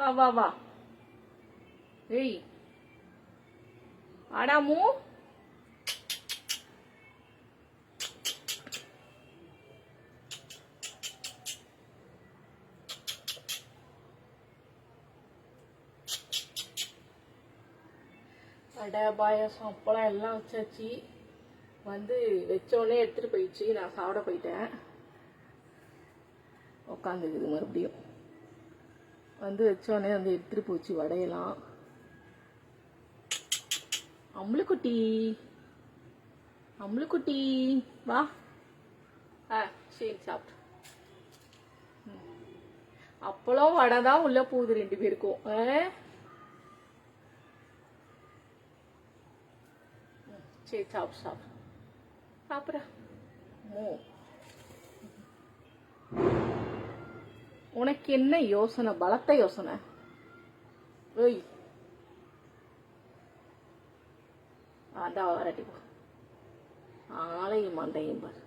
வா வா வா. ஏய் ஆடாமு. வடை பாயாசம் அப்பளம் எல்லாம் வச்சாச்சு. வந்து வச்சோடனே எடுத்துட்டு போயிடுச்சு. நான் சாப்பிட போயிட்டேன். உட்காந்துக்குது மறுபடியும். வந்து வச்சோடனே வந்து எடுத்துட்டு போச்சு வடையெல்லாம். அம்முளுக்குட்டி அம்முளுக்குட்டி வா. சரி சாப்பிட்டு. அப்பளம் வடை தான் உள்ள போகுது ரெண்டு பேருக்கும். சரி சாப்பிட்டு சாப்பிடு சாப்பிட்ற. உனக்கு என்ன யோசனை? பலத்த யோசனை. ஓய் அதான் வரட்டி போ. ஆளையும் மண்டையும் பாரு.